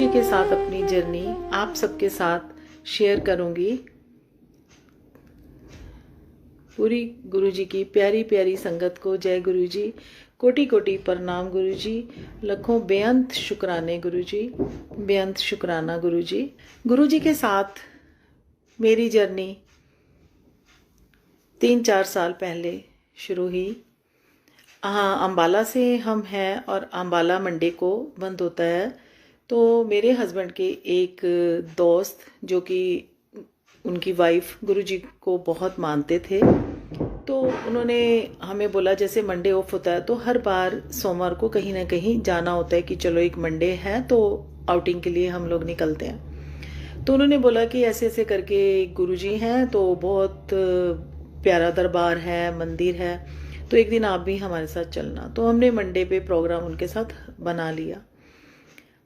गुरुजी के साथ अपनी जर्नी आप सबके साथ शेयर करूंगी। पूरी गुरुजी की प्यारी प्यारी संगत को जय गुरुजी, कोटि कोटि प्रणाम गुरुजी, लखों बेअंत शुक्राने गुरुजी, बेअंत शुक्राना गुरुजी। गुरुजी के साथ मेरी जर्नी 3-4 साल पहले शुरू हुई। हाँ, अम्बाला से हम हैं और अम्बाला मंडे को बंद होता है। तो मेरे हस्बैंड के एक दोस्त जो कि उनकी वाइफ गुरुजी को बहुत मानते थे, तो उन्होंने हमें बोला जैसे मंडे ऑफ होता है तो हर बार सोमवार को कहीं ना कहीं जाना होता है कि चलो एक मंडे है तो आउटिंग के लिए हम लोग निकलते हैं। तो उन्होंने बोला कि ऐसे ऐसे करके गुरुजी हैं तो बहुत प्यारा दरबार है, मंदिर है, तो एक दिन आप भी हमारे साथ चलना। तो हमने मंडे पे प्रोग्राम उनके साथ बना लिया।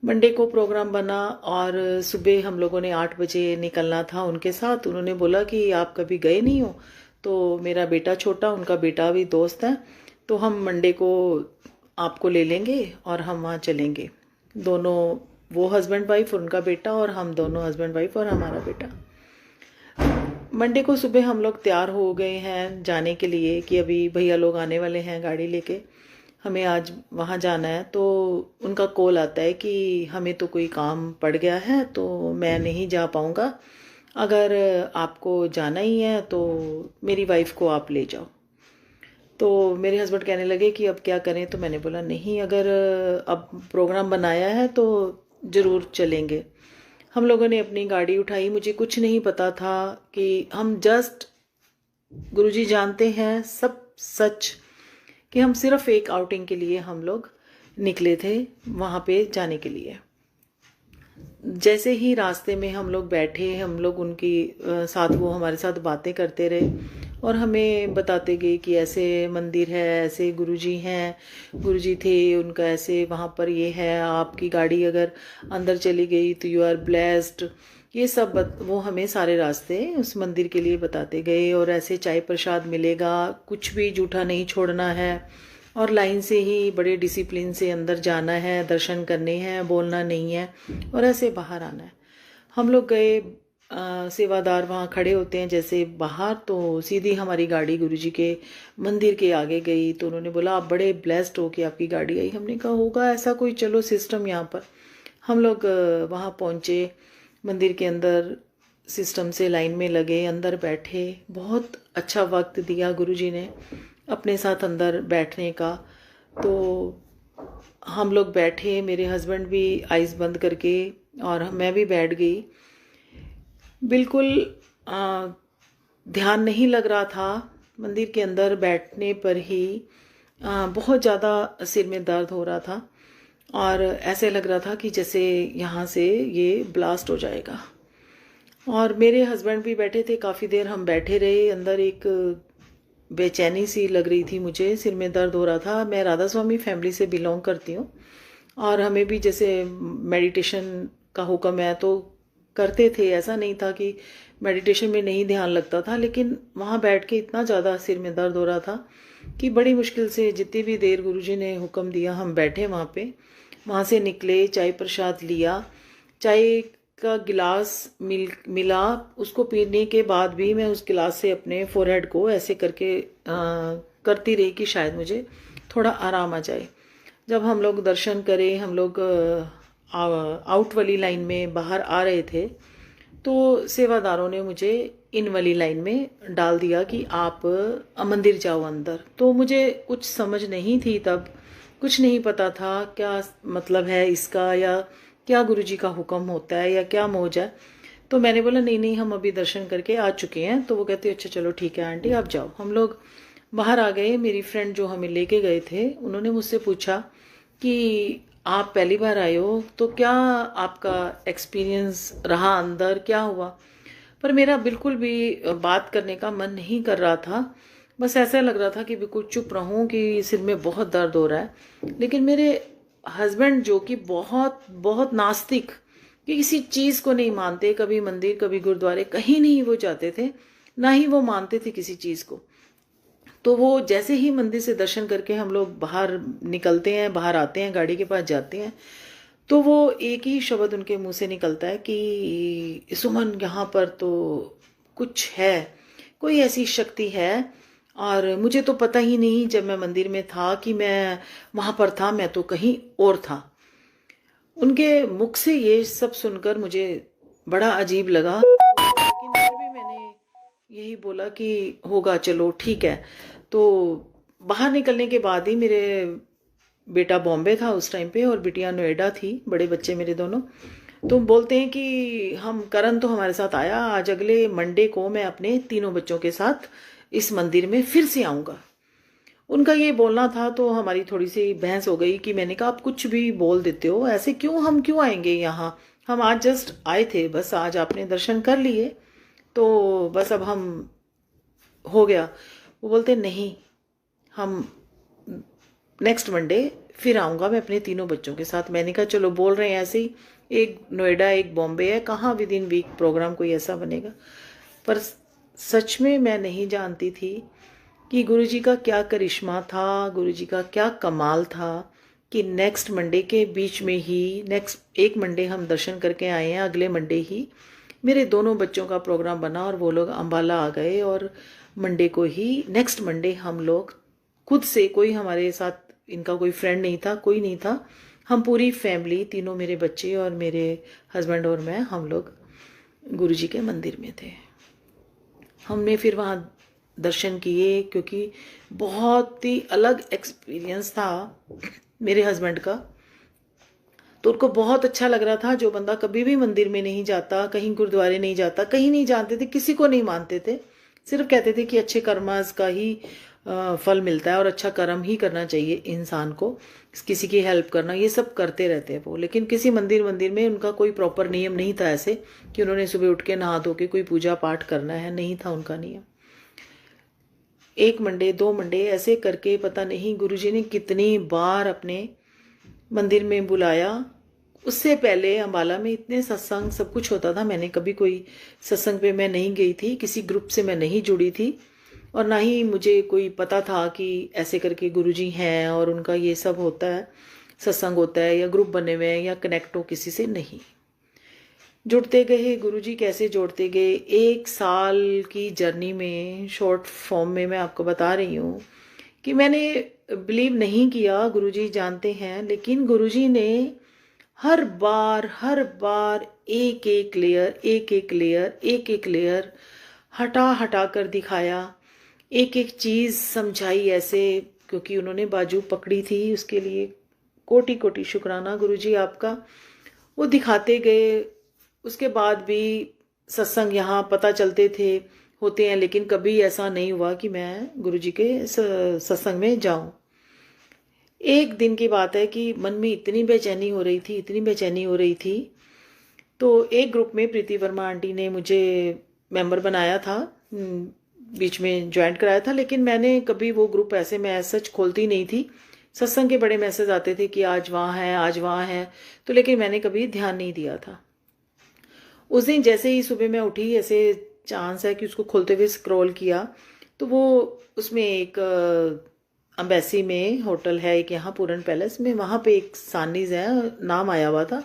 मंडे को प्रोग्राम बना और सुबह हम लोगों ने 8 बजे निकलना था उनके साथ। उन्होंने बोला कि आप कभी गए नहीं हो, तो मेरा बेटा छोटा, उनका बेटा भी दोस्त है, तो हम मंडे को आपको ले लेंगे और हम वहाँ चलेंगे। दोनों, वो हस्बैंड वाइफ और उनका बेटा, और हम दोनों हस्बैंड वाइफ और हमारा बेटा। मंडे को सुबह हम लोग तैयार हो गए हैं जाने के लिए कि अभी भैया लोग आने वाले हैं गाड़ी लेके, हमें आज वहाँ जाना है। तो उनका कॉल आता है कि हमें तो कोई काम पड़ गया है तो मैं नहीं जा पाऊँगा, अगर आपको जाना ही है तो मेरी वाइफ को आप ले जाओ। तो मेरे हस्बैंड कहने लगे कि अब क्या करें। तो मैंने बोला नहीं, अगर अब प्रोग्राम बनाया है तो ज़रूर चलेंगे। हम लोगों ने अपनी गाड़ी उठाई। मुझे कुछ नहीं पता था कि हम जस्ट, गुरुजी जानते हैं सब सच, कि हम सिर्फ एक आउटिंग के लिए हम लोग निकले थे वहाँ पे जाने के लिए। जैसे ही रास्ते में हम लोग बैठे, हम लोग उनकी साथ, वो हमारे साथ बातें करते रहे और हमें बताते गए कि ऐसे मंदिर है, ऐसे गुरुजी हैं, गुरुजी थे, उनका ऐसे वहाँ पर ये है, आपकी गाड़ी अगर अंदर चली गई तो यू आर ब्लेस्ड। ये सब वो हमें सारे रास्ते उस मंदिर के लिए बताते गए। और ऐसे चाय प्रसाद मिलेगा, कुछ भी जूठा नहीं छोड़ना है, और लाइन से ही बड़े डिसिप्लिन से अंदर जाना है, दर्शन करने हैं, बोलना नहीं है, और ऐसे बाहर आना है। हम लोग गए, सेवादार वहाँ खड़े होते हैं जैसे बाहर, तो सीधी हमारी गाड़ी गुरुजी के मंदिर के आगे गई। तो उन्होंने बोला आप बड़े ब्लेस्ड हो कि आपकी गाड़ी आई। हमने कहा होगा ऐसा कोई, चलो सिस्टम यहाँ पर। हम लोग वहाँ पहुँचे, मंदिर के अंदर सिस्टम से लाइन में लगे, अंदर बैठे। बहुत अच्छा वक्त दिया गुरुजी ने अपने साथ अंदर बैठने का। तो हम लोग बैठे, मेरे हस्बैंड भी आइज़ बंद करके, और मैं भी बैठ गई। बिल्कुल ध्यान नहीं लग रहा था। मंदिर के अंदर बैठने पर ही बहुत ज़्यादा सिर में दर्द हो रहा था और ऐसे लग रहा था कि जैसे यहाँ से ये ब्लास्ट हो जाएगा। और मेरे हस्बैंड भी बैठे थे, काफ़ी देर हम बैठे रहे। अंदर एक बेचैनी सी लग रही थी मुझे, सिर में दर्द हो रहा था। मैं राधा स्वामी फैमिली से बिलोंग करती हूँ और हमें भी जैसे मेडिटेशन का हुक्म है तो करते थे। ऐसा नहीं था कि मेडिटेशन में नहीं ध्यान लगता था, लेकिन वहाँ बैठ के इतना ज़्यादा सिर में दर्द हो रहा था कि बड़ी मुश्किल से जितनी भी देर गुरुजी ने हुक्म दिया हम बैठे वहाँ पे। वहाँ से निकले, चाय प्रसाद लिया, चाय का गिलास मिला। उसको पीने के बाद भी मैं उस गिलास से अपने फोरहेड को ऐसे करके करती रही कि शायद मुझे थोड़ा आराम आ जाए। जब हम लोग दर्शन करें, हम लोग आउट वाली लाइन में बाहर आ रहे थे, तो सेवादारों ने मुझे इन वाली लाइन में डाल दिया कि आप मंदिर जाओ अंदर। तो मुझे कुछ समझ नहीं थी तब, कुछ नहीं पता था क्या मतलब है इसका, या क्या गुरुजी का हुक्म होता है, या क्या मौज है। तो मैंने बोला नहीं नहीं, हम अभी दर्शन करके आ चुके हैं। तो वो कहते अच्छा चलो ठीक है आंटी आप जाओ। हम लोग बाहर आ गए। मेरी फ्रेंड जो हमें लेके गए थे उन्होंने मुझसे पूछा कि आप पहली बार आए हो तो क्या आपका एक्सपीरियंस रहा, अंदर क्या हुआ। पर मेरा बिल्कुल भी बात करने का मन नहीं कर रहा था। बस ऐसा लग रहा था कि बिल्कुल चुप रहूं कि सिर में बहुत दर्द हो रहा है। लेकिन मेरे हस्बैंड जो कि बहुत बहुत नास्तिक, कि किसी चीज़ को नहीं मानते, कभी मंदिर कभी गुरुद्वारे कहीं नहीं वो जाते थे, ना ही वो मानते थे किसी चीज़ को। तो वो जैसे ही मंदिर से दर्शन करके हम लोग बाहर निकलते हैं, बाहर आते हैं, गाड़ी के पास जाते हैं, तो वो एक ही शब्द उनके मुंह से निकलता है कि सुमन, यहाँ पर तो कुछ है, कोई ऐसी शक्ति है। और मुझे तो पता ही नहीं जब मैं मंदिर में था कि मैं वहां पर था, मैं तो कहीं और था। उनके मुख से ये सब सुनकर मुझे बड़ा अजीब लगा, लेकिन फिर भी मैंने यही बोला कि होगा, चलो ठीक है। तो बाहर निकलने के बाद ही, मेरे बेटा बॉम्बे था उस टाइम पे और बिटिया नोएडा थी, बड़े बच्चे मेरे दोनों। तो बोलते हैं कि हम, करण तो हमारे साथ आया, आज अगले मंडे को मैं अपने तीनों बच्चों के साथ इस मंदिर में फिर से आऊँगा। उनका ये बोलना था, तो हमारी थोड़ी सी बहस हो गई कि मैंने कहा आप कुछ भी बोल देते हो ऐसे, क्यों, हम क्यों आएंगे यहाँ, हम आज जस्ट आए थे, बस आज आपने दर्शन कर लिए तो बस अब हम हो गया। वो बोलते नहीं, हम नेक्स्ट मंडे फिर आऊँगा मैं अपने तीनों बच्चों के साथ। मैंने कहा चलो, बोल रहे हैं ऐसे ही, एक नोएडा एक बॉम्बे है, कहाँ विद इन वीक प्रोग्राम कोई ऐसा बनेगा। पर सच में मैं नहीं जानती थी कि गुरुजी का क्या करिश्मा था, गुरुजी का क्या कमाल था कि नेक्स्ट मंडे के बीच में ही, नेक्स्ट एक मंडे हम दर्शन करके आए हैं, अगले मंडे ही मेरे दोनों बच्चों का प्रोग्राम बना और वो लोग अंबाला आ गए। और मंडे को ही, नेक्स्ट मंडे हम लोग खुद से, कोई हमारे साथ इनका कोई फ्रेंड नहीं था, कोई नहीं था, हम पूरी फैमिली, तीनों मेरे बच्चे और मेरे हस्बैंड और मैं, हम लोग गुरुजी के मंदिर में थे। हमने फिर वहाँ दर्शन किए, क्योंकि बहुत ही अलग एक्सपीरियंस था मेरे हस्बैंड का। तो उनको बहुत अच्छा लग रहा था। जो बंदा कभी भी मंदिर में नहीं जाता, कहीं गुरुद्वारे नहीं जाता, कहीं नहीं जानते थे, किसी को नहीं मानते थे, सिर्फ कहते थे कि अच्छे कर्मास का ही फल मिलता है और अच्छा कर्म ही करना चाहिए इंसान को, किसी की हेल्प करना, ये सब करते रहते हैं वो। लेकिन किसी मंदिर में उनका कोई प्रॉपर नियम नहीं था ऐसे कि उन्होंने सुबह उठ के नहा धो के कोई पूजा पाठ करना है, नहीं था उनका नियम। एक मंडे, दो मंडे ऐसे करके पता नहीं गुरुजी ने कितनी बार अपने मंदिर में बुलाया। उससे पहले अंबाला में इतने सत्संग सब कुछ होता था, मैंने कभी कोई सत्संग पे मैं नहीं गई थी, किसी ग्रुप से मैं नहीं जुड़ी थी, और ना ही मुझे कोई पता था कि ऐसे करके गुरुजी हैं और उनका ये सब होता है, सत्संग होता है या ग्रुप बने हुए हैं या कनेक्ट हो किसी से, नहीं। जुड़ते गए गुरुजी, कैसे जोड़ते गए, एक साल की जर्नी में, शॉर्ट फॉर्म में मैं आपको बता रही हूँ कि मैंने बिलीव नहीं किया, गुरुजी जानते हैं, लेकिन गुरुजी ने हर बार एक एक लेयर, एक एक लेयर, एक एक लेयर हटा हटा कर दिखाया, एक एक चीज समझाई ऐसे, क्योंकि उन्होंने बाजू पकड़ी थी, उसके लिए कोटि कोटि शुक्राना गुरुजी आपका। वो दिखाते गए। उसके बाद भी सत्संग यहाँ पता चलते थे, होते हैं, लेकिन कभी ऐसा नहीं हुआ कि मैं गुरुजी के सत्संग में जाऊं। एक दिन की बात है कि मन में इतनी बेचैनी हो रही थी, इतनी बेचैनी हो रही थी, तो एक ग्रुप में प्रीति वर्मा आंटी ने मुझे मेंबर बनाया था, बीच में ज्वाइन कराया था, लेकिन मैंने कभी वो ग्रुप ऐसे, मैं सच खोलती नहीं थी। सत्संग के बड़े मैसेज आते थे कि आज वहाँ है, आज वहाँ है, तो लेकिन मैंने कभी ध्यान नहीं दिया था। उस दिन जैसे ही सुबह मैं उठी, ऐसे चांस है कि उसको खोलते हुए स्क्रॉल किया, तो वो उसमें एक अम्बेसी में होटल है एक, यहाँ पूरन पैलेस में, वहाँ पे एक सानीज है, नाम आया हुआ था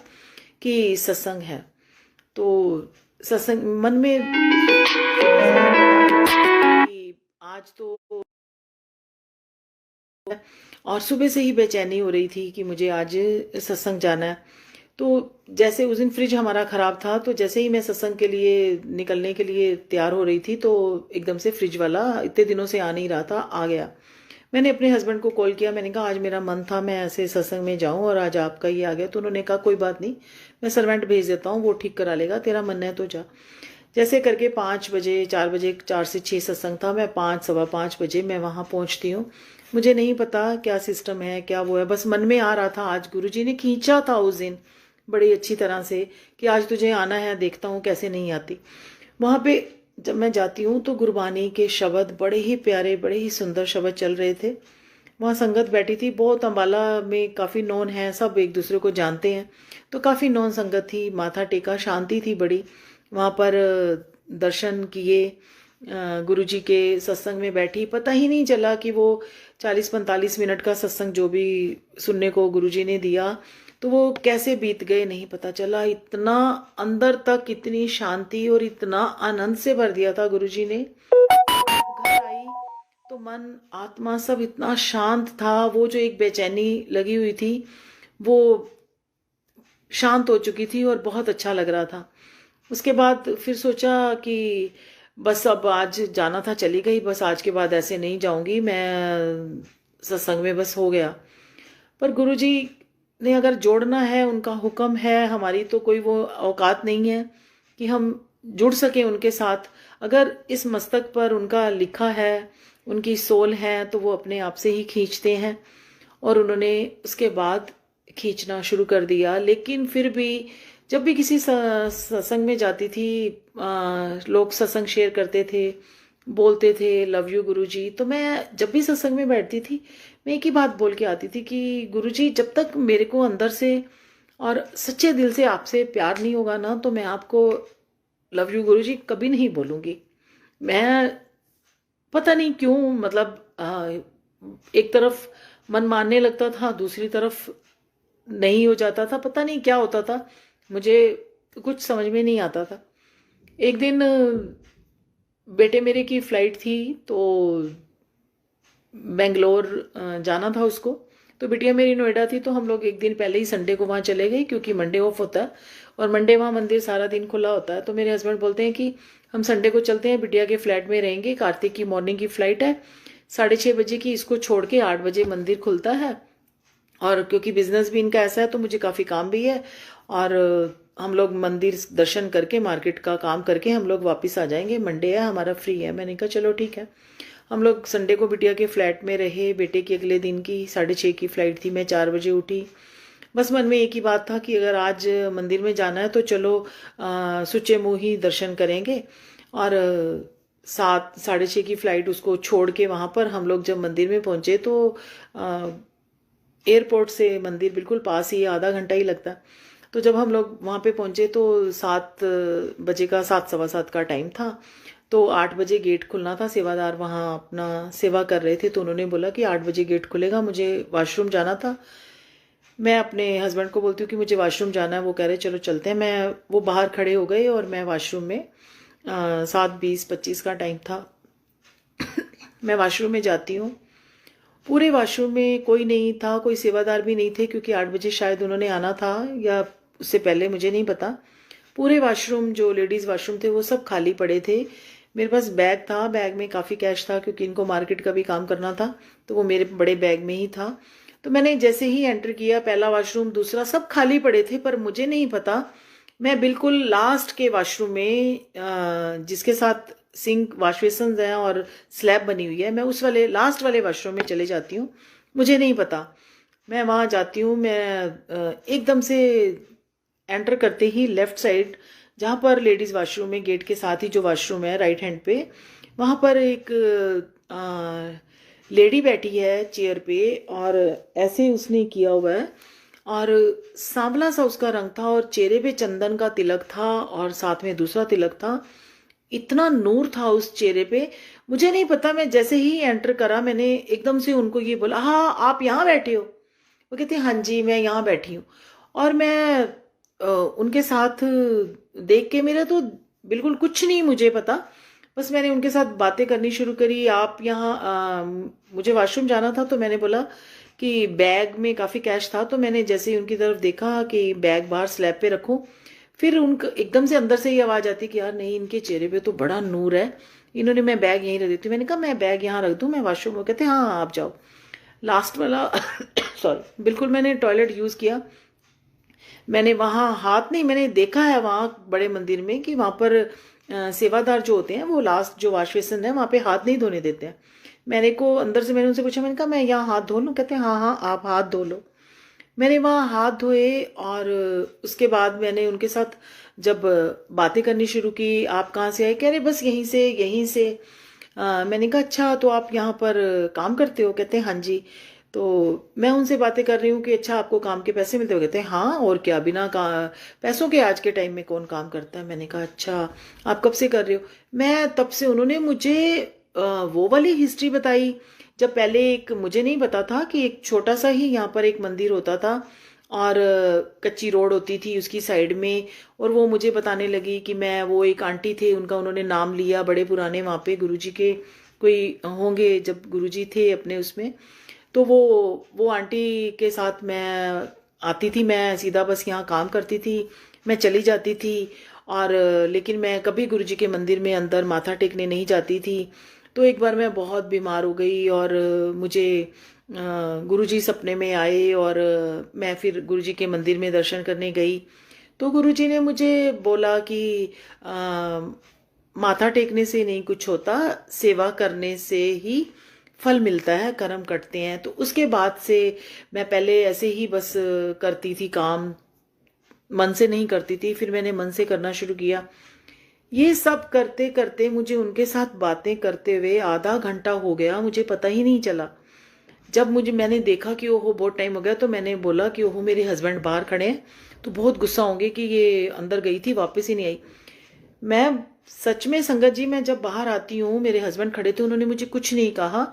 कि सत्संग है। तो सत्संग मन में आज तो, और सुबह से ही बेचैनी हो रही थी कि मुझे आज सत्संग जाना है। तो जैसे उस दिन फ्रिज हमारा खराब था, तो जैसे ही मैं सत्संग के लिए निकलने के लिए तैयार हो रही थी, तो एकदम से फ्रिज वाला, इतने दिनों से आ नहीं रहा था, आ गया। मैंने अपने हस्बैंड को कॉल किया, मैंने कहा आज मेरा मन था मैं ऐसे सत्संग में जाऊं और आज आपका ये आ गया। तो उन्होंने कहा कोई बात नहीं, मैं सर्वेंट भेज देता हूँ, वो ठीक करा लेगा, तेरा मन है तो जा। जैसे करके 5 बजे, 4 बजे, 4 से 6 सत्संग था, मैं 5, सवा 5 बजे मैं वहां पहुंचती हूँ। मुझे नहीं पता क्या सिस्टम है, क्या वो है, बस मन में आ रहा था, आज गुरुजी ने खींचा था उस दिन बड़ी अच्छी तरह से कि आज तुझे आना है, देखता हूँ कैसे नहीं आती। वहां पे जब मैं जाती हूँ तो गुरबानी के शब्द बड़े ही प्यारे, बड़े ही सुंदर शब्द चल रहे थे। वहाँ संगत बैठी थी, बहुत अंबाला में काफ़ी नॉन है, सब एक दूसरे को जानते हैं, तो काफ़ी नॉन संगत थी, माथा टेका, शांति थी बड़ी। वहाँ पर दर्शन किए, गुरुजी के सत्संग में बैठी, पता ही नहीं चला कि वो 40-45 मिनट का सत्संग जो भी सुनने को गुरुजी ने दिया, तो वो कैसे बीत गए नहीं पता चला। इतना अंदर तक इतनी शांति और इतना आनंद से भर दिया था गुरुजी ने। घर आई तो मन आत्मा सब इतना शांत था, वो जो एक बेचैनी लगी हुई थी वो शांत हो चुकी थी और बहुत अच्छा लग रहा था। उसके बाद फिर सोचा कि बस अब आज जाना था, चली गई, बस आज के बाद ऐसे नहीं जाऊंगी मैं सत्संग में, बस हो गया। पर गुरुजी ने अगर जोड़ना है, उनका हुक्म है, हमारी तो कोई वो औकात नहीं है कि हम जुड़ सके उनके साथ। अगर इस मस्तक पर उनका लिखा है, उनकी सोल है, तो वो अपने आप से ही खींचते हैं। और उन्होंने उसके बाद खींचना शुरू कर दिया। लेकिन फिर भी जब भी किसी सत्संग में जाती थी, लोग सत्संग शेयर करते थे, बोलते थे लव यू गुरुजी, तो मैं जब भी सत्संग में बैठती थी मैं एक ही बात बोल के आती थी कि गुरुजी, जब तक मेरे को अंदर से और सच्चे दिल से आपसे प्यार नहीं होगा ना, तो मैं आपको लव यू गुरुजी कभी नहीं बोलूँगी। मैं पता नहीं क्यों, मतलब एक तरफ मन मानने लगता था, दूसरी तरफ नहीं हो जाता था, पता नहीं क्या होता था, मुझे कुछ समझ में नहीं आता था। एक दिन बेटे मेरे की फ्लाइट थी, तो बेंगलोर जाना था उसको, तो बिटिया मेरी नोएडा थी, तो हम लोग एक दिन पहले ही संडे को वहाँ चले गए, क्योंकि मंडे ऑफ होता है और मंडे वहाँ मंदिर सारा दिन खुला होता है। तो मेरे हस्बैंड बोलते हैं कि हम संडे को चलते हैं, बिटिया के फ्लैट में रहेंगे, कार्तिक की मॉर्निंग की फ्लाइट है, 6:30 बजे की, इसको छोड़ के 8 बजे मंदिर खुलता है। और क्योंकि बिजनेस भी इनका ऐसा है तो मुझे काफ़ी काम भी है, और हम लोग मंदिर दर्शन करके मार्केट का काम करके हम लोग वापस आ जाएंगे, मंडे है हमारा, फ्री है। मैंने कहा चलो ठीक है। हम लोग संडे को बिटिया के फ्लैट में रहे। बेटे की अगले दिन की 6:30 की फ्लाइट थी, मैं 4 बजे उठी। बस मन में एक ही बात था कि अगर आज मंदिर में जाना है तो चलो सुच्चे मुँह ही दर्शन करेंगे। और 7, 6:30 की फ्लाइट उसको छोड़ के वहाँ पर हम लोग जब मंदिर में पहुँचे तो एयरपोर्ट से मंदिर बिल्कुल पास ही है, आधा घंटा ही लगता है। तो जब हम लोग वहाँ पे पहुँचे तो 7 बजे का, 7, सवा 7 का टाइम था। तो 8 बजे गेट खुलना था, सेवादार वहाँ अपना सेवा कर रहे थे, तो उन्होंने बोला कि 8 बजे गेट खुलेगा, मुझे वॉशरूम जाना था। मैं अपने हस्बैंड को बोलती हूँ कि मुझे वॉशरूम जाना है, वो कह रहे चलो चलते हैं। वो बाहर खड़े हो गए और मैं वॉशरूम में 7:20-25 का टाइम था। मैं वॉशरूम में जाती हूँ, पूरे वॉशरूम में कोई नहीं था, कोई सेवादार भी नहीं थे, क्योंकि 8 बजे शायद उन्होंने आना था या उससे पहले, मुझे नहीं पता। पूरे वॉशरूम जो लेडीज़ वॉशरूम थे वो सब खाली पड़े थे। मेरे पास बैग था, बैग में काफ़ी कैश था, क्योंकि इनको मार्केट का भी काम करना था, तो वो मेरे बड़े बैग में ही था। तो मैंने जैसे ही एंटर किया, पहला वॉशरूम, दूसरा, सब खाली पड़े थे, पर मुझे नहीं पता, मैं बिल्कुल लास्ट के वॉशरूम में जिसके साथ सिंक वॉश बेसिन है और स्लैब बनी हुई है, मैं उस वाले लास्ट वाले वॉशरूम में चले जाती हूँ। मुझे नहीं पता, मैं वहाँ जाती हूँ। मैं एकदम से एंटर करते ही लेफ्ट साइड, जहाँ पर लेडीज़ वॉशरूम है, गेट के साथ ही जो वॉशरूम है राइट हैंड पे, वहाँ पर एक लेडी बैठी है चेयर पे, और ऐसे उसने किया हुआ है, और सांवला सा उसका रंग था, और चेहरे पे चंदन का तिलक था, और साथ में दूसरा तिलक था। इतना नूर था उस चेहरे पे, मुझे नहीं पता, मैं जैसे ही एंटर करा मैंने एकदम से उनको ये बोला, हाँ आप यहाँ बैठे हो? वो कहते हाँ जी मैं यहाँ बैठी हूँ। और मैं उनके साथ देख के, मेरा तो बिल्कुल कुछ नहीं मुझे पता, बस मैंने उनके साथ बातें करनी शुरू करी। आप यहाँ, मुझे वॉशरूम जाना था, तो मैंने बोला कि बैग में काफ़ी कैश था, तो मैंने जैसे ही उनकी तरफ देखा कि बैग बाहर स्लैब पे रखूं, फिर उनका एकदम से अंदर से ही आवाज़ आती कि यार नहीं, इनके चेहरे पे तो बड़ा नूर है, इन्होंने, मैं बैग यहीं रख देती हूँ। मैंने कहा मैं बैग यहाँ रख दूँ, मैं वॉशरूम, वो कहते हाँ आप जाओ। लास्ट वाला सॉरी, बिल्कुल मैंने टॉयलेट यूज़ किया। मैंने वहाँ हाथ नहीं, मैंने देखा है वहाँ बड़े मंदिर में कि वहाँ पर सेवादार जो होते हैं वो लास्ट जो वॉश बेसिन है वहाँ पे हाथ नहीं धोने देते हैं। मैंने को अंदर से मैंने उनसे पूछा, मैंने कहा मैं यहाँ हाथ धो लूँ? कहते हैं हाँ हाँ आप हाथ धो लो। मैंने वहाँ हाथ धोए, और उसके बाद मैंने उनके साथ जब बातें करनी शुरू की, आप कहाँ से आए? कह रहे बस यहीं से, यहीं से। मैंने कहा अच्छा तो आप यहाँ पर काम करते हो? कहते हैं हाँ जी। तो मैं उनसे बातें कर रही हूँ कि अच्छा आपको काम के पैसे मिलते हो? कहते हैं हाँ, और क्या, बिना पैसों के आज के टाइम में कौन काम करता है? मैंने कहा अच्छा आप कब से कर रहे हो? मैं तब से, उन्होंने मुझे वो वाली हिस्ट्री बताई, जब पहले एक, मुझे नहीं पता था कि एक छोटा सा ही यहाँ पर एक मंदिर होता था, और कच्ची रोड होती थी उसकी साइड में। और वो मुझे बताने लगी कि मैं, वो एक आंटी थे उनका उन्होंने नाम लिया, बड़े पुराने वहाँ पे गुरुजी के कोई होंगे जब गुरुजी थे अपने उसमें। तो वो आंटी के साथ मैं आती थी, मैं सीधा बस यहाँ काम करती थी, मैं चली जाती थी। और लेकिन मैं कभी गुरुजी के मंदिर में अंदर माथा टेकने नहीं जाती थी। तो एक बार मैं बहुत बीमार हो गई और मुझे गुरुजी सपने में आए और मैं फिर गुरुजी के मंदिर में दर्शन करने गई। तो गुरुजी ने मुझे बोला कि माथा टेकने से नहीं कुछ होता, सेवा करने से ही फल मिलता है, कर्म कटते हैं। तो उसके बाद से मैं पहले ऐसे ही बस करती थी काम, मन से नहीं करती थी, फिर मैंने मन से करना शुरू किया। ये सब करते करते मुझे उनके साथ बातें करते हुए आधा घंटा हो गया, मुझे पता ही नहीं चला। जब मैंने देखा कि ओहो बहुत टाइम हो गया, तो मैंने बोला कि ओहो मेरे हस्बैंड बाहर खड़े हैं, तो बहुत गुस्सा होंगे कि ये अंदर गई थी वापस ही नहीं आई। मैं सच में संगत जी, मैं जब बाहर आती हूँ, मेरे हस्बैंड खड़े थे, उन्होंने मुझे कुछ नहीं कहा।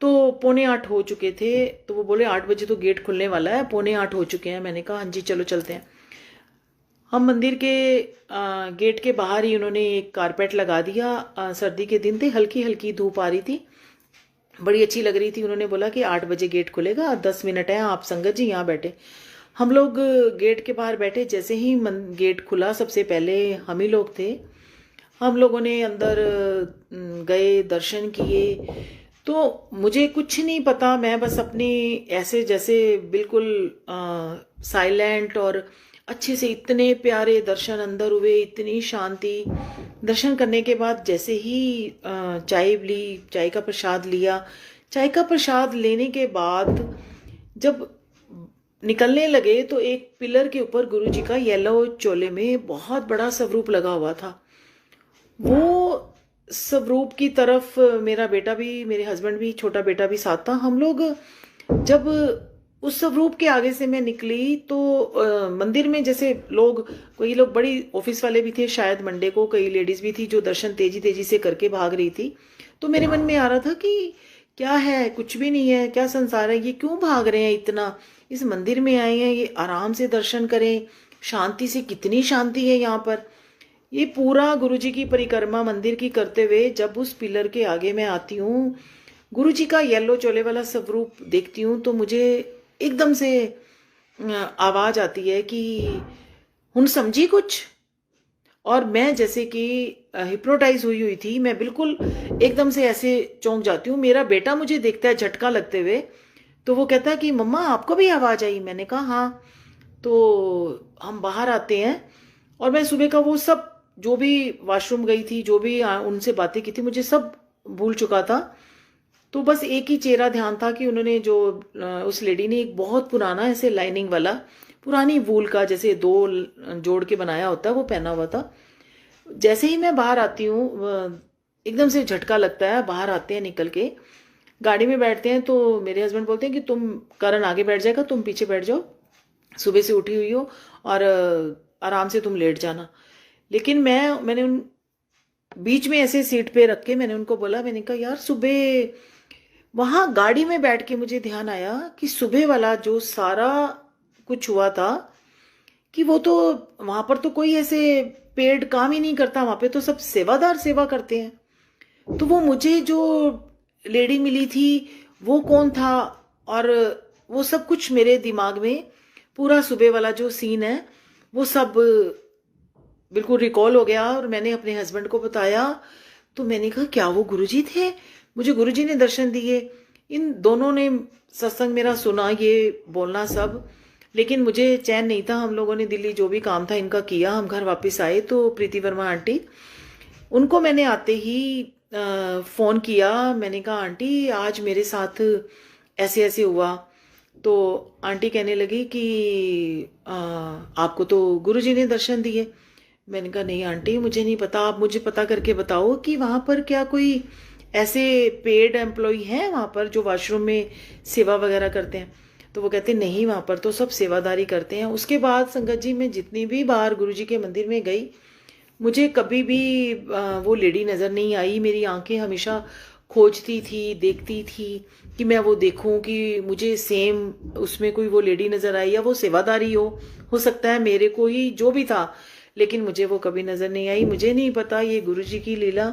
तो 7:45 हो चुके थे, तो वो बोले 8 बजे तो गेट खुलने वाला है, 7:45 हो चुके हैं। मैंने कहा हाँ जी चलो चलते हैं। हम मंदिर के गेट के बाहर ही उन्होंने एक कारपेट लगा दिया। सर्दी के दिन थे, हल्की हल्की धूप आ रही थी, बड़ी अच्छी लग रही थी। उन्होंने बोला कि 8 बजे गेट खुलेगा, 10 मिनट है, आप संगत जी यहाँ बैठे। हम लोग गेट के बाहर बैठे, जैसे ही गेट खुला सबसे पहले हम ही लोग थे। हम लोगों ने अंदर गए, दर्शन किए। तो मुझे कुछ नहीं पता, मैं बस अपनी ऐसे जैसे बिल्कुल साइलेंट और अच्छे से, इतने प्यारे दर्शन अंदर हुए, इतनी शांति। दर्शन करने के बाद जैसे ही चाय ली, चाय का प्रसाद लिया। चाय का प्रसाद लेने के बाद जब निकलने लगे तो एक पिलर के ऊपर गुरुजी का येलो चोले में बहुत बड़ा स्वरूप लगा हुआ था। वो स्वरूप की तरफ मेरा बेटा भी, मेरे हस्बैंड भी, छोटा बेटा भी साथ था। हम लोग जब उस स्वरूप के आगे से मैं निकली तो मंदिर में जैसे लोग, कोई लोग बड़ी ऑफिस वाले भी थे शायद मंडे को, कई लेडीज भी थी जो दर्शन तेजी तेजी से करके भाग रही थी। तो मेरे मन में आ रहा था कि क्या है, कुछ भी नहीं है, क्या संसार है, ये क्यों भाग रहे हैं इतना, इस मंदिर में आए हैं, ये आराम से दर्शन करें, शांति से, कितनी शांति है यहाँ पर। ये पूरा गुरुजी की परिक्रमा मंदिर की करते हुए जब उस पिलर के आगे मैं आती हूँ, गुरुजी का येलो चोले वाला स्वरूप देखती हूँ, तो मुझे एकदम से आवाज आती है कि हुन समझी कुछ। और मैं जैसे कि हिप्नोटाइज हुई हुई थी, मैं बिल्कुल एकदम से ऐसे चौंक जाती हूँ। मेरा बेटा मुझे देखता है झटका लगते हुए, तो वो कहता है कि मम्मा आपको भी आवाज आई। मैंने कहा हाँ। तो हम बाहर आते हैं और मैं सुबह का वो सब, जो भी वॉशरूम गई थी, जो भी उनसे बातें की थी, मुझे सब भूल चुका था। तो बस एक ही चेहरा ध्यान था कि उन्होंने जो उस लेडी ने एक बहुत पुराना ऐसे लाइनिंग वाला पुरानी वूल का जैसे 2 जोड़ के बनाया होता है वो पहना हुआ था। जैसे ही मैं बाहर आती हूँ एकदम से झटका लगता है। बाहर आते हैं, निकल के गाड़ी में बैठते हैं, तो मेरे हस्बैंड बोलते हैं कि तुम, करण आगे बैठ जाएगा, तुम पीछे बैठ जाओ, सुबह से उठी हुई हो और आराम से तुम लेट जाना। लेकिन मैंने उन बीच में ऐसे सीट पे रख के मैंने उनको बोला, मैंने कहा यार सुबह वहां गाड़ी में बैठ के मुझे ध्यान आया कि सुबह वाला जो सारा कुछ हुआ था, कि वो तो वहां पर तो कोई ऐसे पेड काम ही नहीं करता, वहां पे तो सब सेवादार सेवा करते हैं। तो वो मुझे जो लेडी मिली थी वो कौन था, और वो सब कुछ मेरे दिमाग में पूरा सुबह वाला जो सीन है वो सब बिल्कुल रिकॉल हो गया। और मैंने अपने हस्बैंड को बताया, तो मैंने कहा क्या वो गुरुजी थे, मुझे गुरुजी ने दर्शन दिए। इन दोनों ने सत्संग मेरा सुना, ये बोलना सब, लेकिन मुझे चैन नहीं था। हम लोगों ने दिल्ली जो भी काम था इनका किया, हम घर वापस आए तो प्रीति वर्मा आंटी, उनको मैंने आते ही फोन किया। मैंने कहा आंटी आज मेरे साथ ऐसे ऐसे हुआ। तो आंटी कहने लगी कि आपको तो गुरुजी ने दर्शन दिए। मैंने कहा नहीं आंटी मुझे नहीं पता, आप मुझे पता करके बताओ कि वहां पर क्या कोई ऐसे पेड एम्प्लॉय हैं वहां पर जो वॉशरूम में सेवा वगैरह करते हैं। तो वो कहते नहीं, वहां पर तो सब सेवादारी करते हैं। उसके बाद संगत जी मैं जितनी भी बार गुरुजी के मंदिर में गई, मुझे कभी भी वो लेडी नजर नहीं आई। मेरी आंखें हमेशा खोजती थी, देखती थी कि मैं वो देखूं कि मुझे सेम उसमें कोई वो लेडी नजर आई या वो सेवादारी हो सकता है मेरे को ही, जो भी था, लेकिन मुझे वो कभी नजर नहीं आई। मुझे नहीं पता, ये गुरुजी की लीला,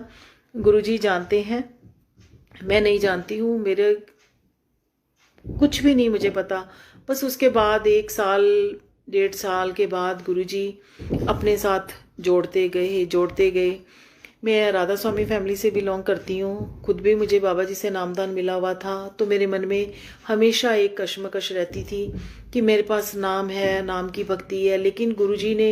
गुरुजी जानते हैं, मैं नहीं जानती हूँ, मेरे कुछ भी नहीं मुझे पता। बस उसके बाद 1 साल 1.5 साल के बाद गुरुजी अपने साथ जोड़ते गए। मैं राधा स्वामी फैमिली से बिलोंग करती हूँ, खुद भी मुझे बाबा जी से नामदान मिला हुआ था, तो मेरे मन में हमेशा एक कश्मकश रहती थी कि मेरे पास नाम है, नाम की भक्ति है, लेकिन गुरुजी ने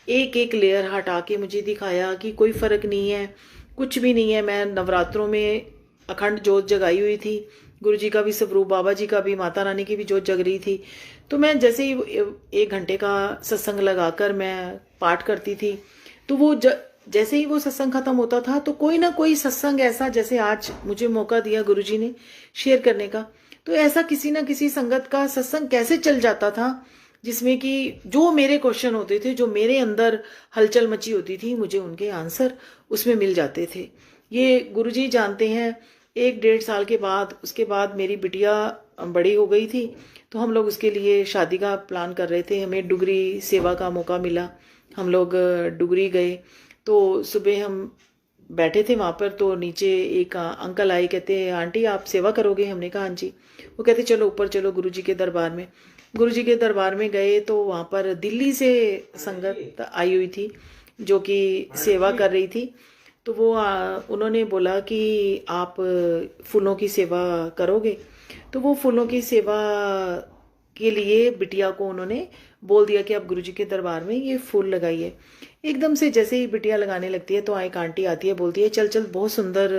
एक एक लेयर हटा के मुझे दिखाया कि कोई फर्क नहीं है, कुछ भी नहीं है। मैं नवरात्रों में अखंड जोत जगाई हुई थी, गुरुजी का भी स्वरूप, बाबा जी का भी, माता रानी की भी जोत जग रही थी। तो मैं जैसे ही 1 घंटे का सत्संग लगाकर मैं पाठ करती थी, तो वो जैसे ही वो सत्संग खत्म होता था तो कोई ना कोई सत्संग ऐसा, जैसे आज मुझे मौका दिया गुरुजी ने शेयर करने का, तो ऐसा किसी ना किसी संगत का सत्संग कैसे चल जाता था जिसमें कि जो मेरे क्वेश्चन होते थे, जो मेरे अंदर हलचल मची होती थी, मुझे उनके आंसर उसमें मिल जाते थे। ये गुरुजी जानते हैं। 1 डेढ़ साल के बाद, उसके बाद मेरी बिटिया बड़ी हो गई थी, तो हम लोग उसके लिए शादी का प्लान कर रहे थे। हमें डुगरी सेवा का मौका मिला, हम लोग डुगरी गए। तो सुबह हम बैठे थे वहाँ पर, तो नीचे एक अंकल आए, कहते आंटी आप सेवा करोगे? हमने कहा हाँ जी। वो कहते चलो ऊपर चलो गुरुजी के दरबार में। गुरुजी के दरबार में गए तो वहाँ पर दिल्ली से संगत आई हुई थी जो कि सेवा कर रही थी। तो वो उन्होंने बोला कि आप फूलों की सेवा करोगे? तो वो फूलों की सेवा के लिए बिटिया को उन्होंने बोल दिया कि आप गुरुजी के दरबार में ये फूल लगाइए। एकदम से जैसे ही बिटिया लगाने लगती है तो एक आंटी आती है, बोलती है चल चल बहुत सुंदर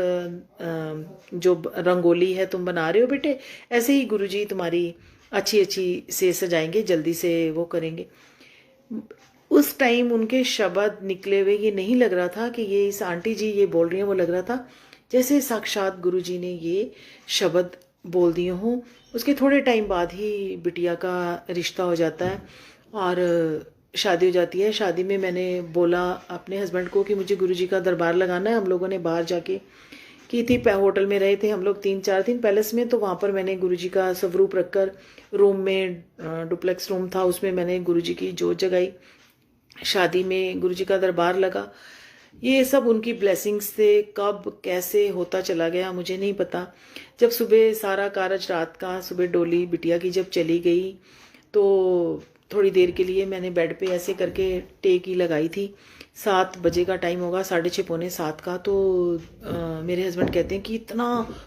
जो रंगोली है तुम बना रहे हो बेटे, ऐसे ही गुरुजी तुम्हारी अच्छी अच्छी से सजाएंगे, जल्दी से वो करेंगे। उस टाइम उनके शब्द निकले हुए ये नहीं लग रहा था कि ये इस आंटी जी ये बोल रही हैं, वो लग रहा था जैसे साक्षात गुरुजी ने ये शब्द बोल दिए हों। उसके थोड़े टाइम बाद ही बिटिया का रिश्ता हो जाता है और शादी हो जाती है। शादी में मैंने बोला अपने हस्बैंड को कि मुझे गुरुजी का दरबार लगाना है। हम लोगों ने बाहर जाके की थी, होटल में रहे थे हम लोग 3-4 दिन पैलेस में, तो वहाँ पर मैंने गुरुजी का स्वरूप रखकर रूम में, डुप्लेक्स रूम था उसमें, मैंने गुरुजी की जोत जगाई। शादी में गुरुजी का दरबार लगा। ये सब उनकी ब्लेसिंग्स थे। कब कैसे होता चला गया मुझे नहीं पता। जब सुबह सारा कारज रात का, सुबह डोली बिटिया की जब चली गई तो थोड़ी देर के लिए मैंने बेड पे ऐसे करके टेक ही लगाई थी। 7 बजे का टाइम होगा, 6:30 पौने 7 का। तो मेरे हस्बैंड कहते हैं कि इतना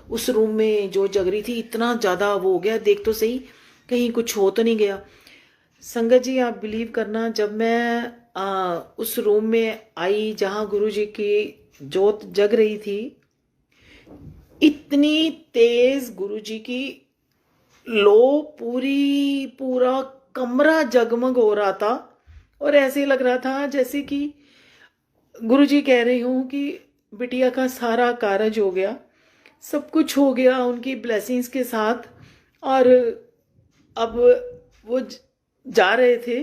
उस रूम में जो जग रही थी, इतना ज़्यादा वो हो गया, देख तो सही कहीं कुछ हो तो नहीं गया। संगत जी आप बिलीव करना, जब मैं उस रूम में आई जहां गुरुजी की जोत जग रही थी, इतनी तेज गुरुजी की लो, पूरा कमरा जगमग हो रहा था और ऐसे लग रहा था जैसे कि गुरुजी कह रही हूं कि बिटिया का सारा कारज हो गया, सब कुछ हो गया उनकी ब्लेसिंग्स के साथ। और अब वो जा रहे थे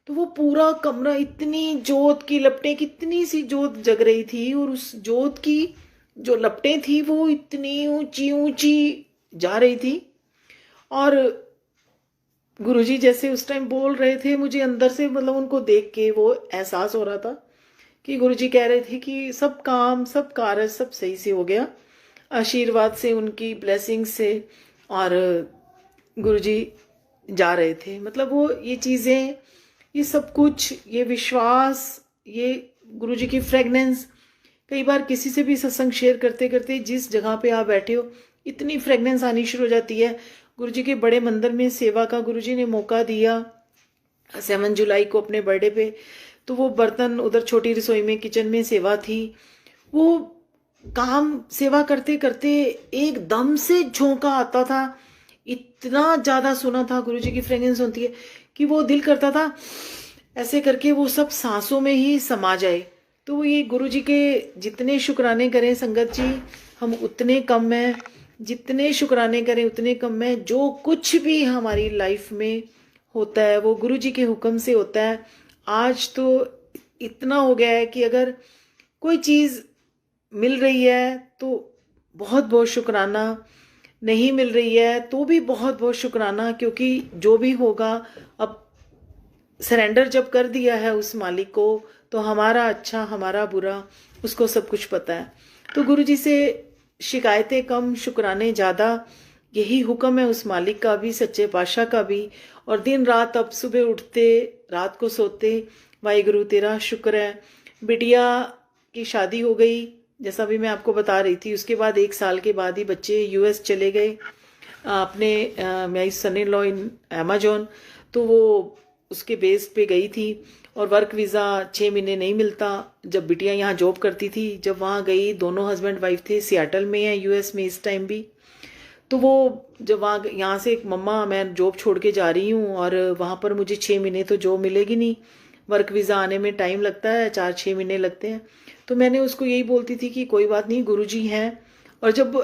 तो वो पूरा कमरा, इतनी जोत की लपटें, कितनी सी जोत जग रही थी और उस जोत की जो लपटें थी वो इतनी ऊंची ऊंची जा रही थी। और गुरुजी जैसे उस टाइम बोल रहे थे, मुझे अंदर से मतलब उनको देख के वो एहसास हो रहा था कि गुरुजी कह रहे थे कि सब काम, सब कार्य, सब सही से हो गया आशीर्वाद से, उनकी ब्लेसिंग से। और गुरुजी जा रहे थे, मतलब वो ये चीज़ें, ये सब कुछ, ये विश्वास, ये गुरुजी की फ्रेगनेंस। कई बार किसी से भी सत्संग शेयर करते करते जिस जगह पे आप बैठे हो इतनी फ्रेगनेंस आनी शुरू हो जाती है। गुरुजी के बड़े मंदिर में सेवा का गुरुजी ने मौका दिया 7 जुलाई को अपने बर्थडे पे, तो वो बर्तन उधर छोटी रसोई में, किचन में सेवा थी, वो काम सेवा करते करते एकदम से झोंका आता था। इतना ज्यादा सुना था गुरुजी की फ्रेगनेंस होती है कि वो दिल करता था ऐसे करके वो सब सांसों में ही समा जाए। तो ये गुरुजी के जितने शुक्राने करें संगत जी, हम उतने कम हैं, जितने शुक्राने करें उतने कम हैं। जो कुछ भी हमारी लाइफ में होता है वो गुरुजी के हुक्म से होता है। आज तो इतना हो गया है कि अगर कोई चीज मिल रही है तो बहुत बहुत शुक्राना। नहीं मिल रही है तो भी बहुत बहुत शुक्राना, क्योंकि जो भी होगा, अब सरेंडर जब कर दिया है उस मालिक को, तो हमारा अच्छा हमारा बुरा उसको सब कुछ पता है। तो गुरुजी से शिकायतें कम, शुक्राने ज़्यादा। यही हुक्म है उस मालिक का भी, सच्चे पातशाह का भी। और दिन रात अब सुबह उठते रात को सोते, वाहिगुरु तेरा शुक्र है। बिटिया की शादी हो गई, जैसा भी मैं आपको बता रही थी। उसके बाद 1 साल के बाद ही बच्चे यूएस चले गए अपने माई सन इन लॉ इन अमेजोन। तो वो उसके बेस पे गई थी, और वर्क वीज़ा 6 महीने नहीं मिलता। जब बिटिया यहाँ जॉब करती थी, जब वहाँ गई, दोनों हस्बैंड वाइफ थे, सियाटल में है यूएस में इस टाइम भी। तो वो जब वहाँ यहाँ से एक मम्मा मैं जॉब छोड़ के जा रही हूँ, और वहाँ पर मुझे 6 महीने तो जॉब मिलेगी नहीं, वर्क वीज़ा आने में टाइम लगता है, 4-6 महीने लगते हैं। तो मैंने उसको यही बोलती थी कि कोई बात नहीं, गुरुजी हैं। और जब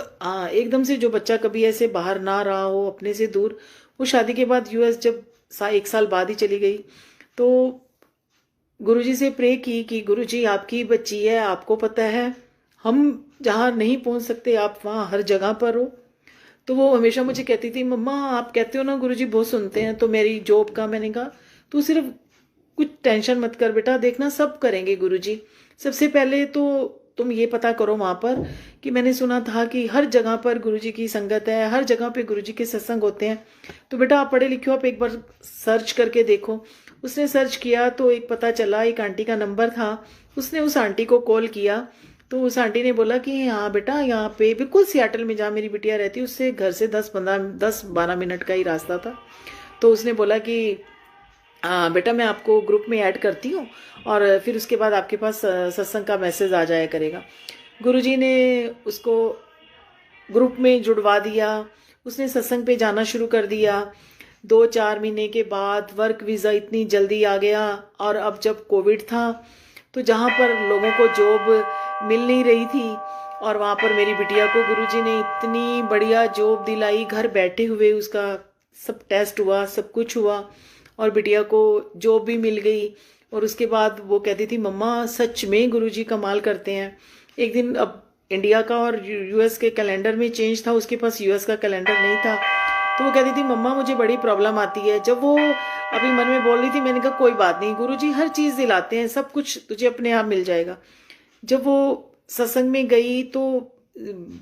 एकदम से जो बच्चा कभी ऐसे बाहर ना रहा हो अपने से दूर, वो शादी के बाद यूएस जब 1 साल बाद ही चली गई, तो गुरुजी से प्रे की कि गुरुजी आपकी बच्ची है, आपको पता है हम जहाँ नहीं पहुँच सकते, आप वहाँ हर जगह पर हो। तो वो हमेशा मुझे कहती थी, मम्मा आप कहते हो ना गुरुजी बहुत सुनते हैं, तो मेरी जॉब का, मैंने कहा तू सिर्फ कुछ टेंशन मत कर बेटा, देखना सब करेंगे गुरुजी। सबसे पहले तो तुम ये पता करो वहां पर कि मैंने सुना था कि हर जगह पर गुरुजी की संगत है, हर जगह पे गुरुजी के सत्संग होते हैं। तो बेटा आप पढ़े लिखे हो, आप एक बार सर्च करके देखो। उसने सर्च किया तो एक पता चला, एक आंटी का नंबर था। उसने उस आंटी को कॉल किया, तो उस आंटी ने बोला कि हाँ बेटा, यहाँ पे बिल्कुल सियाटल में जहाँ मेरी बिटिया रहती है, उससे घर से 10-12 मिनट का ही रास्ता था। तो उसने बोला कि बेटा मैं आपको ग्रुप में ऐड करती हूँ, और फिर उसके बाद आपके पास सत्संग का मैसेज आ जाया करेगा। गुरुजी ने उसको ग्रुप में जुड़वा दिया, उसने सत्संग पे जाना शुरू कर दिया। 2-4 महीने के बाद वर्क वीज़ा इतनी जल्दी आ गया। और अब जब कोविड था, तो जहाँ पर लोगों को जॉब मिल नहीं रही थी, और वहाँ पर मेरी बिटिया को गुरुजी ने इतनी बढ़िया जॉब दिलाई, घर बैठे हुए उसका सब टेस्ट हुआ, सब कुछ हुआ, और बिटिया को जॉब भी मिल गई। और उसके बाद वो कहती थी, मम्मा सच में गुरुजी कमाल करते हैं। एक दिन, अब इंडिया का और यूएस के कैलेंडर में चेंज था, उसके पास यूएस का कैलेंडर नहीं था। तो वो कहती थी, मम्मा मुझे बड़ी प्रॉब्लम आती है। जब वो अभी मन में बोल रही थी, मैंने कहा कोई बात नहीं, गुरुजी हर चीज़ दिलाते हैं, सब कुछ तुझे अपने आप मिल जाएगा। जब वो सत्संग में गई, तो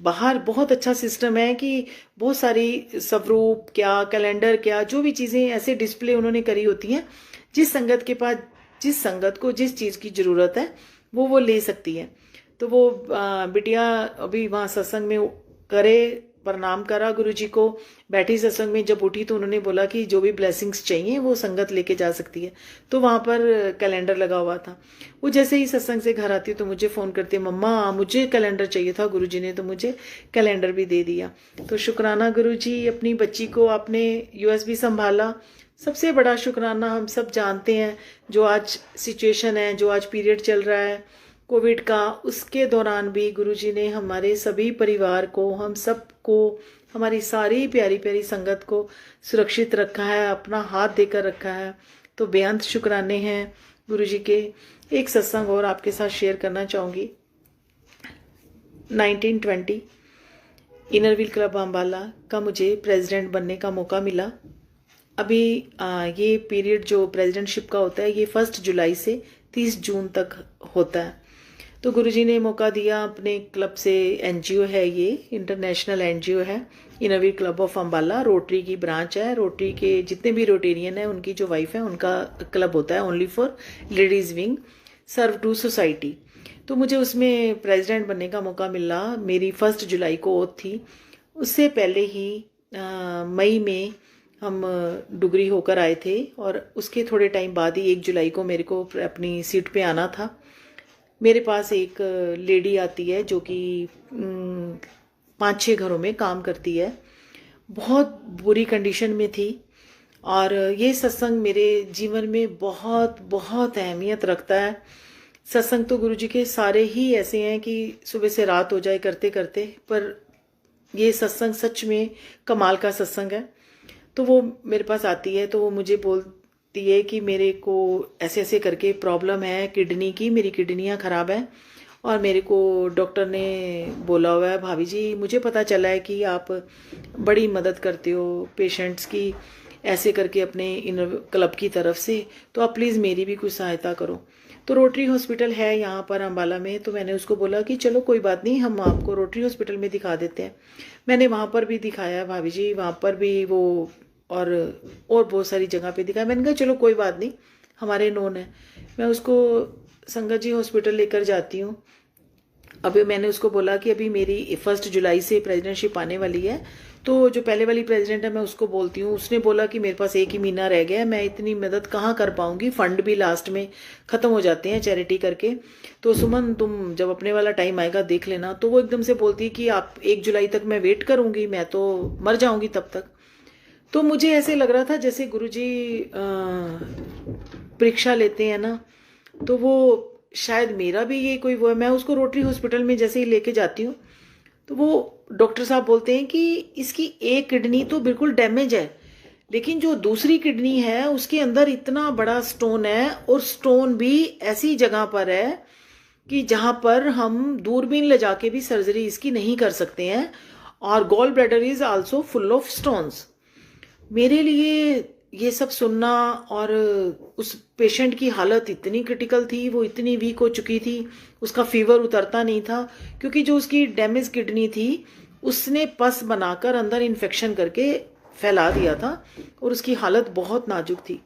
बाहर बहुत अच्छा सिस्टम है कि बहुत सारी स्वरूप क्या, कैलेंडर क्या, जो भी चीज़ें ऐसे डिस्प्ले उन्होंने करी होती हैं, जिस संगत के पास, जिस संगत को जिस चीज़ की ज़रूरत है वो ले सकती है। तो वो बिटिया अभी वहाँ सत्संग में करे, प्रणाम करा गुरुजी को, बैठी सत्संग में। जब उठी तो उन्होंने बोला कि जो भी ब्लेसिंग्स चाहिए वो संगत लेके जा सकती है। तो वहाँ पर कैलेंडर लगा हुआ था। वो जैसे ही सत्संग से घर आती तो मुझे फ़ोन करती है, मम्मा मुझे कैलेंडर चाहिए था, गुरुजी ने तो मुझे कैलेंडर भी दे दिया। तो शुक्राना गुरुजी, अपनी बच्ची को आपने यूएस भी संभाला। सबसे बड़ा शुक्राना हम सब जानते हैं, जो आज सिचुएशन है, जो आज पीरियड चल रहा है कोविड का, उसके दौरान भी गुरुजी ने हमारे सभी परिवार को, हम सबको, हमारी सारी प्यारी प्यारी संगत को सुरक्षित रखा है, अपना हाथ देकर रखा है। तो बेअंत शुक्राने हैं गुरुजी के। एक सत्संग और आपके साथ शेयर करना चाहूँगी। 1920 इनर व्हील क्लब अम्बाला का मुझे प्रेसिडेंट बनने का मौका मिला। अभी ये पीरियड जो प्रेसिडेंटशिप का होता है, ये 1 जुलाई से 30 जून तक होता है। तो गुरुजी ने मौका दिया अपने क्लब से। एनजीओ है ये, इंटरनेशनल एनजीओ है, inner wheel club of Ambala, rotary की ब्रांच है। रोटरी के जितने भी रोटेरियन है, उनकी जो वाइफ है, उनका क्लब होता है, only for ladies wing, serve to society. तो मुझे उसमें प्रेसिडेंट बनने का मौका मिला। मेरी 1 जुलाई को ओथ थी। उससे पहले ही मई में हम डुगरी होकर आए थे, और उसके थोड़े टाइम बाद ही 1 जुलाई को मेरे को अपनी सीट पे आना था। मेरे पास एक लेडी आती है जो कि 5-6 घरों में काम करती है, बहुत बुरी कंडीशन में थी। और ये सत्संग मेरे जीवन में बहुत बहुत अहमियत रखता है। सत्संग तो गुरुजी के सारे ही ऐसे हैं कि सुबह से रात हो जाए करते करते, पर ये सत्संग सच में कमाल का सत्संग है। तो वो मेरे पास आती है, तो वो मुझे बोलती है कि मेरे को ऐसे ऐसे करके प्रॉब्लम है किडनी की, मेरी किडनियाँ ख़राब हैं, और मेरे को डॉक्टर ने बोला हुआ है, भाभी जी मुझे पता चला है कि आप बड़ी मदद करते हो पेशेंट्स की ऐसे करके अपने इन क्लब की तरफ से, तो आप प्लीज़ मेरी भी कुछ सहायता करो। तो रोटरी हॉस्पिटल है यहाँ पर अम्बाला में, तो मैंने उसको बोला कि चलो कोई बात नहीं, हम आपको रोटरी हॉस्पिटल में दिखा देते हैं। मैंने वहाँ पर भी दिखाया भाभी जी, वहाँ पर भी वो और बहुत सारी जगह पे दिखाया। मैंने कहा चलो कोई बात नहीं, हमारे नोन है। मैं उसको संगत जी हॉस्पिटल लेकर जाती हूँ। अभी मैंने उसको बोला कि अभी मेरी 1 जुलाई से प्रेसिडेंटशिप आने वाली है, तो जो पहले वाली प्रेसिडेंट है मैं उसको बोलती हूँ। उसने बोला कि मेरे पास 1 ही महीना रह गया है, मैं इतनी मदद कहाँ कर पाऊंगी, फंड भी लास्ट में ख़त्म हो जाते हैं चैरिटी करके। तो सुमन तुम जब अपने वाला टाइम आएगा देख लेना। तो वो एकदम से बोलती है कि आप 1 जुलाई तक मैं वेट करूंगी, मैं तो मर जाऊंगी तब तक। तो मुझे ऐसे लग रहा था जैसे गुरुजी परीक्षा लेते हैं ना, तो वो शायद मेरा भी ये कोई वो है। मैं उसको रोटरी हॉस्पिटल में जैसे ही लेके जाती हूँ तो वो डॉक्टर साहब बोलते हैं कि इसकी एक किडनी तो बिल्कुल डैमेज है, लेकिन जो दूसरी किडनी है उसके अंदर इतना बड़ा स्टोन है, और स्टोन भी ऐसी जगह पर है कि जहां पर हम दूरबीन ले जाके भी सर्जरी इसकी नहीं कर सकते हैं, और gall bladder is also full of stones. मेरे लिए ये सब सुनना, और उस पेशेंट की हालत इतनी क्रिटिकल थी, वो इतनी वीक हो चुकी थी, उसका फीवर उतरता नहीं था, क्योंकि जो उसकी डैमेज किडनी थी उसने पस बनाकर अंदर इन्फेक्शन करके फैला दिया था, और उसकी हालत बहुत नाजुक थी,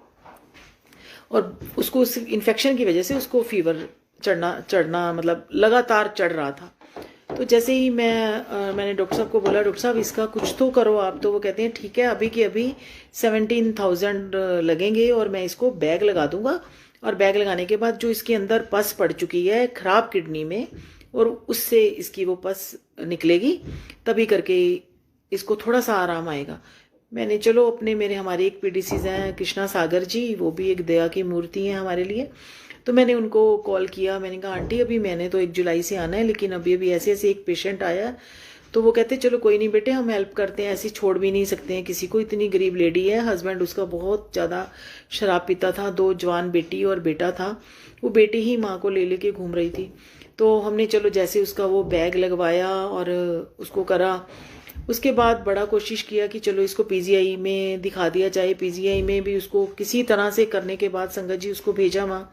और उसको उस इन्फेक्शन की वजह से उसको फीवर चढ़ना मतलब लगातार चढ़ रहा था। तो जैसे ही मैंने डॉक्टर साहब को बोला, डॉक्टर साहब इसका कुछ तो करो आप, तो वो कहते हैं ठीक है, अभी की अभी 17,000 लगेंगे और मैं इसको बैग लगा दूंगा, और बैग लगाने के बाद जो इसके अंदर पस पड़ चुकी है खराब किडनी में, और उससे इसकी वो पस निकलेगी, तभी करके इसको थोड़ा सा आराम आएगा। मैंने चलो हमारे एक पीडीसीज हैं कृष्णा सागर जी, वो भी एक दया की मूर्ति है हमारे लिए। तो मैंने उनको कॉल किया, मैंने कहा आंटी अभी मैंने तो 1 जुलाई से आना है, लेकिन अभी ऐसे एक पेशेंट आया। तो वो कहते चलो कोई नहीं बेटे, हम हेल्प करते हैं, ऐसी छोड़ भी नहीं सकते हैं किसी को, इतनी गरीब लेडी है, हस्बैंड उसका बहुत ज़्यादा शराब पीता था, 2 जवान बेटी और बेटा था, वो बेटी ही माँ को ले लेके घूम रही थी। तो हमने चलो जैसे उसका वो बैग लगवाया और उसको करा, उसके बाद बड़ा कोशिश किया कि चलो इसको पीजीआई में दिखा दिया जाए। पीजीआई में भी उसको किसी तरह से करने के बाद संगत जी उसको भेजा वहाँ,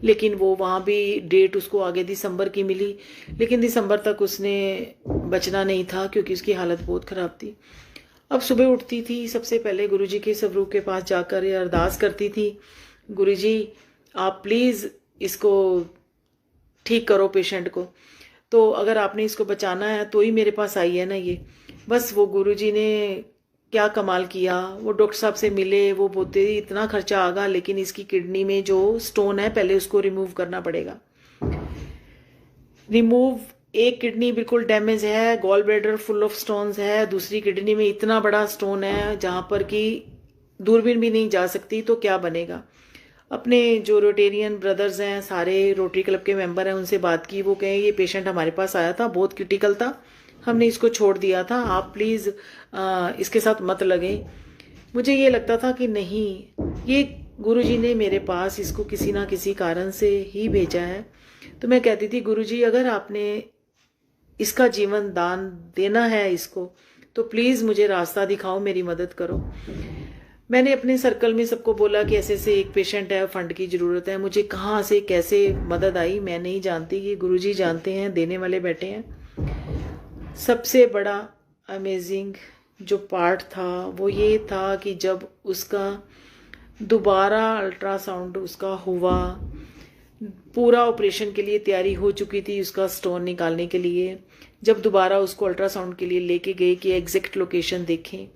लेकिन वो वहाँ भी डेट उसको आगे दिसंबर की मिली, लेकिन दिसंबर तक उसने बचना नहीं था क्योंकि उसकी हालत बहुत ख़राब थी। अब सुबह उठती थी, सबसे पहले गुरुजी के स्वरूप के पास जाकर ये अरदास करती थी, गुरुजी आप प्लीज़ इसको ठीक करो पेशेंट को, तो अगर आपने इसको बचाना है तो ही मेरे पास आई है ना ये। बस वो गुरुजी ने क्या कमाल किया, वो डॉक्टर साहब से मिले, वो बोलते इतना खर्चा आगा, लेकिन इसकी किडनी में जो स्टोन है पहले उसको रिमूव करना पड़ेगा। रिमूव, एक किडनी बिल्कुल डैमेज है, gall bladder full of stones है, दूसरी किडनी में इतना बड़ा स्टोन है जहां पर कि दूरबीन भी नहीं जा सकती, तो क्या बनेगा। अपने जो रोटेरियन ब्रदर्स हैं, सारे रोटरी क्लब के मेंबर हैं, उनसे बात की, वो कहें ये पेशेंट हमारे पास आया था, बहुत क्रिटिकल था, हमने इसको छोड़ दिया था, आप प्लीज़ इसके साथ मत लगे। मुझे ये लगता था कि नहीं, ये गुरुजी ने मेरे पास इसको किसी ना किसी कारण से ही भेजा है। तो मैं कहती थी गुरुजी अगर आपने इसका जीवन दान देना है इसको, तो प्लीज़ मुझे रास्ता दिखाओ, मेरी मदद करो। मैंने अपने सर्कल में सबको बोला कि ऐसे ऐसे एक पेशेंट है, फंड की ज़रूरत है। मुझे कहाँ से कैसे मदद आई मैं नहीं जानती, ये गुरुजी जानते हैं, देने वाले बैठे हैं। सबसे बड़ा अमेजिंग जो पार्ट था वो ये था कि जब उसका दोबारा अल्ट्रासाउंड उसका हुआ, पूरा ऑपरेशन के लिए तैयारी हो चुकी थी उसका स्टोन निकालने के लिए, जब दोबारा उसको अल्ट्रासाउंड के लिए लेके गए कि एग्जैक्ट लोकेशन देखें,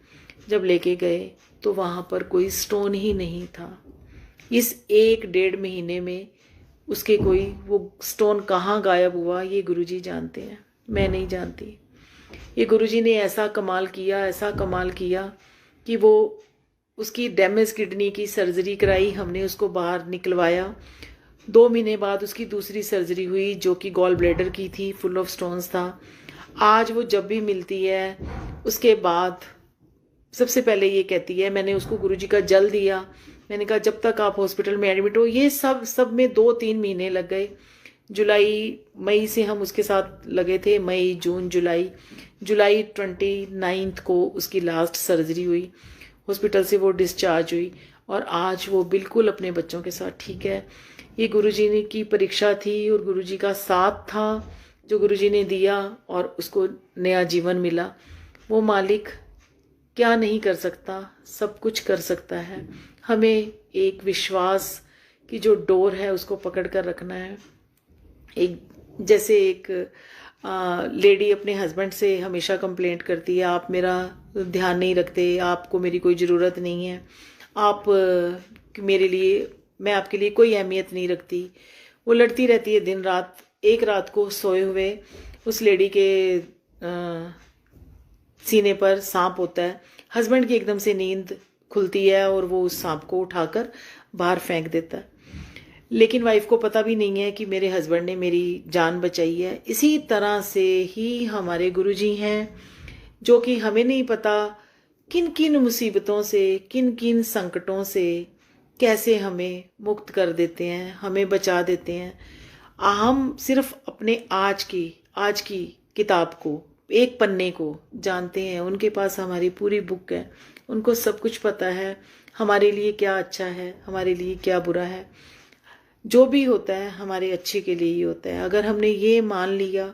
जब लेके गए तो वहाँ पर कोई स्टोन ही नहीं था। इस 1-1.5 महीने में उसके कोई वो स्टोन कहाँ गायब हुआ ये गुरुजी जानते हैं, मैं नहीं जानती। ये गुरुजी ने ऐसा कमाल किया, ऐसा कमाल किया कि वो उसकी डैमेज किडनी की सर्जरी कराई, हमने उसको बाहर निकलवाया। 2 महीने बाद उसकी दूसरी सर्जरी हुई जो कि गॉल ब्लैडर की थी, फुल ऑफ स्टोन्स था। आज वो जब भी मिलती है उसके बाद सबसे पहले ये कहती है, मैंने उसको गुरुजी का जल दिया, मैंने कहा जब तक आप हॉस्पिटल में एडमिट हो, ये सब में 2-3 महीने लग गए। जुलाई मई से हम उसके साथ लगे थे, मई जून जुलाई। जुलाई 29 को उसकी लास्ट सर्जरी हुई, हॉस्पिटल से वो डिस्चार्ज हुई और आज वो बिल्कुल अपने बच्चों के साथ ठीक है। ये गुरुजी ने की परीक्षा थी और गुरुजी का साथ था जो गुरुजी ने दिया और उसको नया जीवन मिला। वो मालिक क्या नहीं कर सकता, सब कुछ कर सकता है। हमें एक विश्वास की जो डोर है उसको पकड़ कर रखना है। एक जैसे एक लेडी अपने हस्बैंड से हमेशा कंप्लेंट करती है, आप मेरा ध्यान नहीं रखते, आपको मेरी कोई ज़रूरत नहीं है, आप मेरे लिए, मैं आपके लिए कोई अहमियत नहीं रखती। वो लड़ती रहती है दिन रात। एक रात को सोए हुए उस लेडी के सीने पर सांप होता है। हस्बैंड की एकदम से नींद खुलती है और वो उस सांप को उठाकर बाहर फेंक देता है। लेकिन वाइफ को पता भी नहीं है कि मेरे हस्बैंड ने मेरी जान बचाई है। इसी तरह से ही हमारे गुरुजी हैं, जो कि हमें नहीं पता किन किन मुसीबतों से, किन किन संकटों से कैसे हमें मुक्त कर देते हैं, हमें बचा देते हैं। हम सिर्फ अपने आज की किताब को, एक पन्ने को जानते हैं। उनके पास हमारी पूरी बुक है, उनको सब कुछ पता है हमारे लिए क्या अच्छा है, हमारे लिए क्या बुरा है। जो भी होता है हमारे अच्छे के लिए ही होता है। अगर हमने ये मान लिया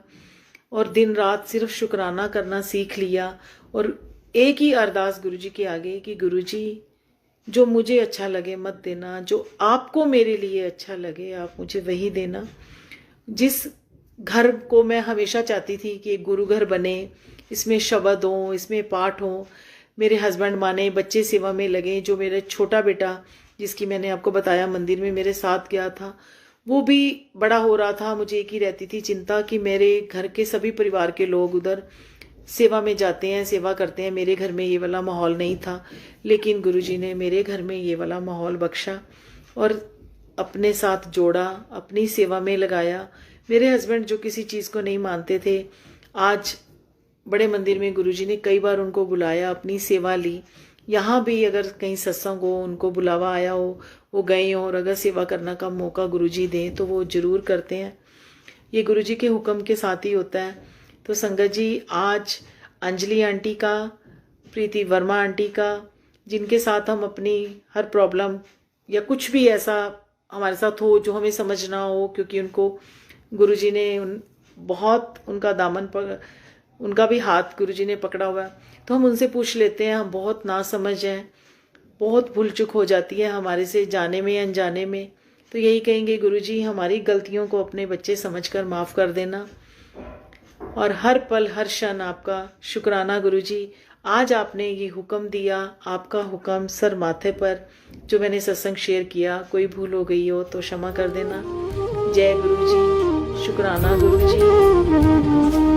और दिन रात सिर्फ शुक्राना करना सीख लिया और एक ही अरदास गुरुजी के आगे कि गुरुजी जो मुझे अच्छा लगे मत देना, जो आपको मेरे लिए अच्छा लगे आप मुझे वही देना। जिस घर को मैं हमेशा चाहती थी कि एक गुरु घर बने, इसमें शब्द हो, इसमें पाठ हो, मेरे हस्बैंड माने, बच्चे सेवा में लगे। जो मेरा छोटा बेटा जिसकी मैंने आपको बताया मंदिर में मेरे साथ गया था, वो भी बड़ा हो रहा था। मुझे एक ही रहती थी चिंता कि मेरे घर के सभी परिवार के लोग उधर सेवा में जाते हैं, सेवा करते हैं। मेरे घर में ये वाला माहौल नहीं था, लेकिन गुरुजी ने मेरे घर में ये वाला माहौल बख्शा और अपने साथ जोड़ा, अपनी सेवा में लगाया। मेरे हस्बैंड जो किसी चीज़ को नहीं मानते थे, आज बड़े मंदिर में गुरुजी ने कई बार उनको बुलाया, अपनी सेवा ली। यहाँ भी अगर कहीं सत्संग हो, उनको बुलावा आया हो, वो गए हो और अगर सेवा करने का मौका गुरुजी दें तो वो जरूर करते हैं। ये गुरुजी के हुक्म के साथ ही होता है। तो संगत जी, आज अंजलि आंटी का, प्रीति वर्मा आंटी का, जिनके साथ हम अपनी हर प्रॉब्लम या कुछ भी ऐसा हमारे साथ हो जो हमें समझना हो, क्योंकि उनको गुरुजी ने बहुत उनका दामन पर, उनका भी हाथ गुरुजी ने पकड़ा हुआ है, तो हम उनसे पूछ लेते हैं। हम बहुत नासमझ हैं, बहुत भूल चुक हो जाती है हमारे से, जाने में अनजाने में। तो यही कहेंगे गुरुजी हमारी गलतियों को अपने बच्चे समझकर माफ़ कर देना और हर पल हर क्षण आपका शुक्राना गुरुजी। आज आपने ये हुक्म दिया, आपका हुक्म सर माथे पर, जो मैंने सत्संग शेयर किया, कोई भूल हो गई हो तो क्षमा कर देना। जय गुरुजी, शुक्राना गुरुजी।